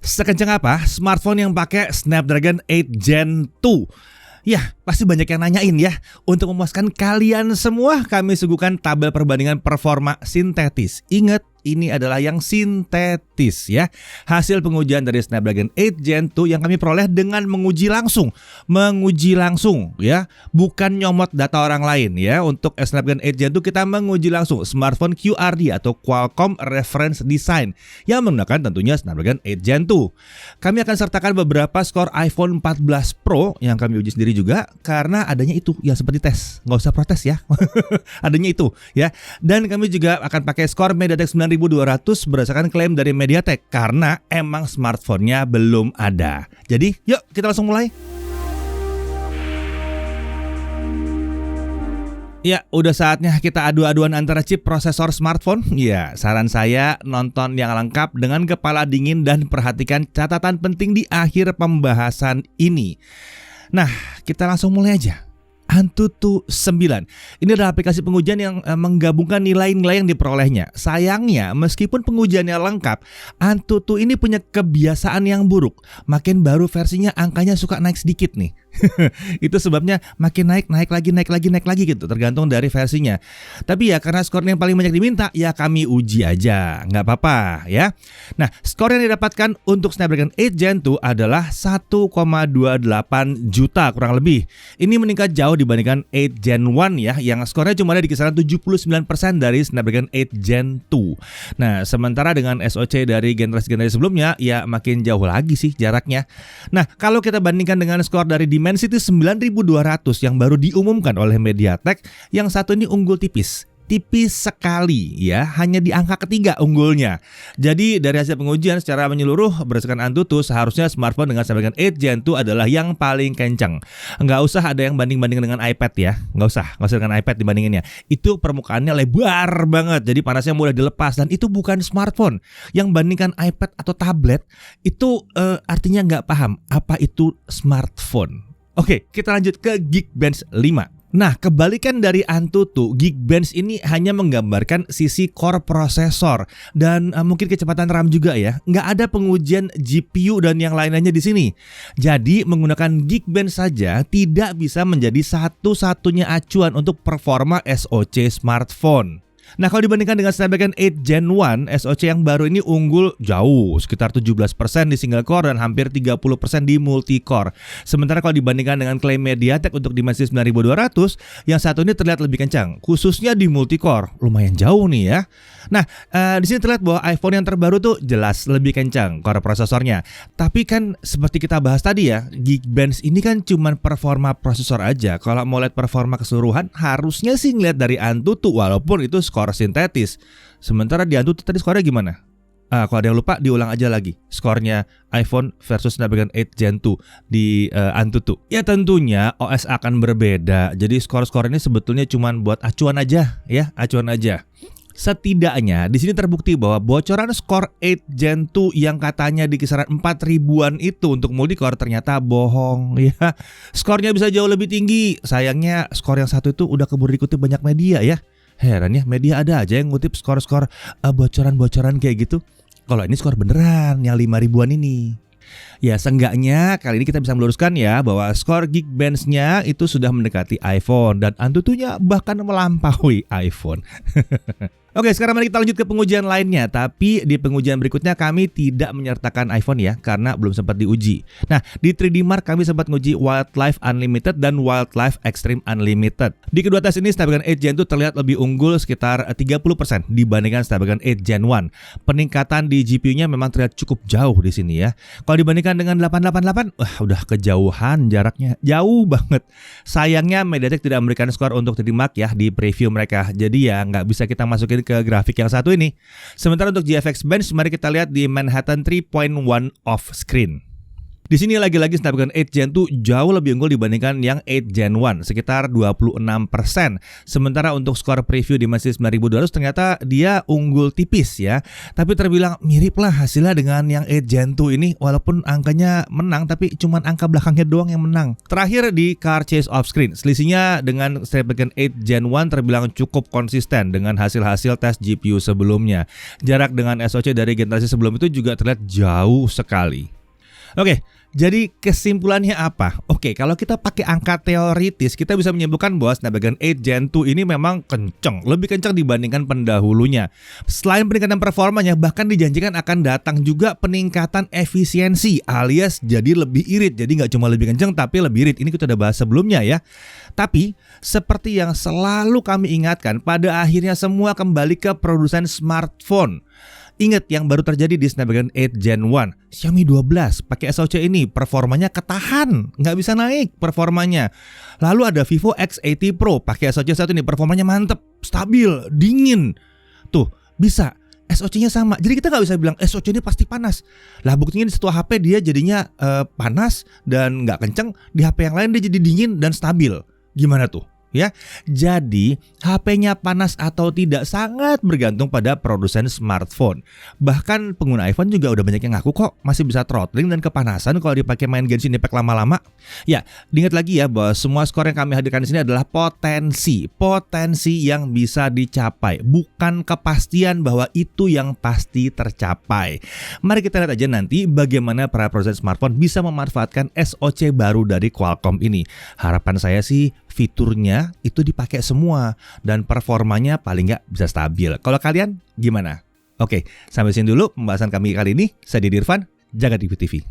Sekencang apa smartphone yang pakai Snapdragon 8 Gen 2? Ya, pasti banyak yang nanyain ya. Untuk memuaskan kalian semua, kami suguhkan tabel perbandingan performa sintetis. Ingat, ini adalah yang sintetis ya. Hasil pengujian dari Snapdragon 8 Gen 2 yang kami peroleh dengan menguji langsung ya, bukan nyomot data orang lain ya. Untuk Snapdragon 8 Gen 2 kita menguji langsung smartphone QRD atau Qualcomm Reference Design yang menggunakan tentunya Snapdragon 8 Gen 2. Kami akan sertakan beberapa skor iPhone 14 Pro yang kami uji sendiri juga karena adanya itu ya, seperti tes. Nggak usah protes ya. Adanya itu ya. Dan kami juga akan pakai skor MediaTek 9200 berdasarkan klaim dari MediaTek karena emang smartphone-nya belum ada. Jadi yuk kita langsung mulai. Ya, udah saatnya kita adu-aduan antara chip prosesor smartphone. Ya, saran saya nonton yang lengkap dengan kepala dingin dan perhatikan catatan penting di akhir pembahasan ini. Nah, kita langsung mulai aja. Antutu 9. Ini adalah aplikasi pengujian yang menggabungkan nilai-nilai yang diperolehnya. Sayangnya, meskipun pengujiannya lengkap, Antutu ini punya kebiasaan yang buruk. Makin baru versinya angkanya suka naik sedikit nih. Itu sebabnya makin naik lagi gitu, tergantung dari versinya. Tapi ya karena skornya yang paling banyak diminta, ya kami uji aja, nggak apa-apa ya. Nah, skor yang didapatkan untuk Snapdragon 8 Gen 2 adalah 1,28 juta kurang lebih. Ini meningkat jauh dibandingkan 8 Gen 1 ya, yang skornya cuma ada di kisaran 79% dari Snapdragon 8 Gen 2. Nah, sementara dengan SoC dari generasi sebelumnya, ya makin jauh lagi sih jaraknya. Nah, kalau kita bandingkan dengan skor dari Dimensity 9200 yang baru diumumkan oleh MediaTek, yang satu ini unggul tipis sekali ya, hanya di angka ketiga unggulnya. Jadi dari hasil pengujian secara menyeluruh berdasarkan Antutu, seharusnya smartphone dengan Snapdragon 8 Gen 2 adalah yang paling kencang. Nggak usah ada yang banding-banding dengan iPad ya, nggak usah dengan iPad dibandinginnya. Itu permukaannya lebar banget, jadi panasnya mudah dilepas, dan itu bukan smartphone. Yang bandingkan iPad atau tablet itu artinya nggak paham apa itu smartphone. Oke, kita lanjut ke Geekbench 5. Nah, kebalikan dari Antutu, Geekbench ini hanya menggambarkan sisi core prosesor dan mungkin kecepatan RAM juga ya. Nggak ada pengujian GPU dan yang lain-lainnya di sini. Jadi, menggunakan Geekbench saja tidak bisa menjadi satu-satunya acuan untuk performa SoC smartphone. Nah, kalau dibandingkan dengan Snapdragon 8 Gen 1, SoC yang baru ini unggul jauh, sekitar 17% di single core dan hampir 30% di multi core. Sementara kalau dibandingkan dengan klaim MediaTek untuk Dimensity 9200, yang satu ini terlihat lebih kencang, khususnya di multi core. Lumayan jauh nih ya. Nah, di sini terlihat bahwa iPhone yang terbaru tuh jelas lebih kencang core prosesornya. Tapi kan seperti kita bahas tadi ya, Geekbench ini kan cuma performa prosesor aja. Kalau mau lihat performa keseluruhan, harusnya sih ngeliat dari Antutu, walaupun itu skor sintetis. Sementara di Antutu tadi skornya gimana? Kalau ada yang lupa, diulang aja lagi skornya iPhone versus Snapdragon 8 Gen 2 di Antutu. Ya tentunya OS akan berbeda. Jadi skor-skor ini sebetulnya cuma buat acuan aja ya, acuan aja. Setidaknya di sini terbukti bahwa bocoran skor 8 Gen 2 yang katanya di kisaran 4000-an itu untuk multicore ternyata bohong ya. Skornya bisa jauh lebih tinggi. Sayangnya skor yang satu itu udah keburu dikutip banyak media ya. Heran ya, media ada aja yang ngutip skor-skor bocoran-bocoran kayak gitu. Kalau ini skor beneran yang 5000-an ini. Ya, seenggaknya kali ini kita bisa meluruskan ya bahwa skor Geekbench-nya itu sudah mendekati iPhone dan Antutunya bahkan melampaui iPhone. Oke, sekarang mari kita lanjut ke pengujian lainnya. Tapi di pengujian berikutnya kami tidak menyertakan iPhone ya, karena belum sempat diuji. Nah, di 3D Mark kami sempat nguji Wildlife Unlimited dan Wildlife Extreme Unlimited. Di kedua tes ini Snapdragon 8 Gen 2 terlihat lebih unggul sekitar 30% dibandingkan Snapdragon 8 Gen 1. Peningkatan di GPU-nya memang terlihat cukup jauh di sini ya. Kalau dibandingkan dengan 888, udah kejauhan jaraknya, jauh banget. Sayangnya MediaTek tidak memberikan skor untuk 3D Mark ya di preview mereka. Jadi ya nggak bisa kita masukin ke grafik yang satu ini. Sementara untuk GFX Bench, mari kita lihat di Manhattan 3.1 off screen. Di Di sini lagi-lagi Snapdragon 8 Gen 2 jauh lebih unggul dibandingkan yang 8 Gen 1 sekitar 26%. Sementara untuk skor preview di Dimensity 9200 ternyata dia unggul tipis ya. Tapi terbilang mirip lah hasilnya dengan yang 8 Gen 2 ini, walaupun angkanya menang tapi cuman angka belakangnya doang yang menang. Terakhir di Car Chase Off Screen, selisihnya dengan Snapdragon 8 Gen 1 terbilang cukup konsisten dengan hasil-hasil tes GPU sebelumnya. Jarak dengan SoC dari generasi sebelum itu juga terlihat jauh sekali. Oke, jadi kesimpulannya apa? Oke, kalau kita pakai angka teoritis, kita bisa menyimpulkan bahwa Snapdragon 8 Gen 2 ini memang kenceng, lebih kenceng dibandingkan pendahulunya. Selain peningkatan performanya, bahkan dijanjikan akan datang juga peningkatan efisiensi, alias jadi lebih irit. Jadi nggak cuma lebih kenceng, tapi lebih irit. Ini kita udah bahas sebelumnya ya. Tapi, seperti yang selalu kami ingatkan, pada akhirnya semua kembali ke produsen smartphone. Ingat yang baru terjadi di Snapdragon 8 Gen 1, Xiaomi 12 pakai SoC ini performanya ketahan, nggak bisa naik performanya. Lalu ada Vivo X80 Pro pakai SoC satu ini performanya mantep, stabil, dingin. Tuh bisa SoC-nya sama. Jadi kita nggak bisa bilang SoC ini pasti panas. Lah buktinya di satu HP dia jadinya panas dan nggak kenceng, di HP yang lain dia jadi dingin dan stabil. Gimana tuh? Ya, jadi HP-nya panas atau tidak sangat bergantung pada produsen smartphone. Bahkan pengguna iPhone juga udah banyak yang ngaku kok masih bisa throttling dan kepanasan kalau dipakai main Genshin Impact lama-lama. Ya, diingat lagi ya bahwa semua skor yang kami hadirkan di sini adalah potensi yang bisa dicapai, bukan kepastian bahwa itu yang pasti tercapai. Mari kita lihat aja nanti bagaimana para produsen smartphone bisa memanfaatkan SoC baru dari Qualcomm ini. Harapan saya sih fiturnya itu dipakai semua dan performanya paling nggak bisa stabil. Kalau kalian gimana? Oke, sampai sini dulu pembahasan kami kali ini. Saya Didi Irfan, jaga TV TV.